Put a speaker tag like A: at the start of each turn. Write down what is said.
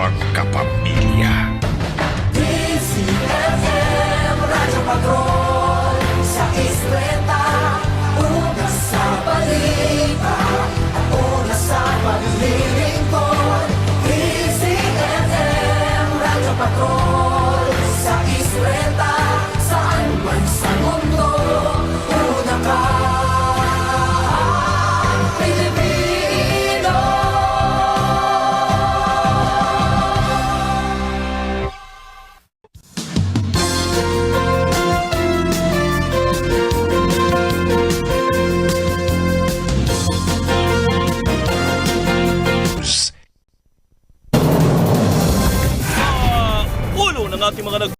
A: magkapamilya.
B: DZFM Radyo Patrol sa Isleta, una sa balita at una sa paglilingkod. DZFM Radyo Patrol sa Isleta, saan man sa mundo, una ka Pilipino.
C: Ulo ng ating mga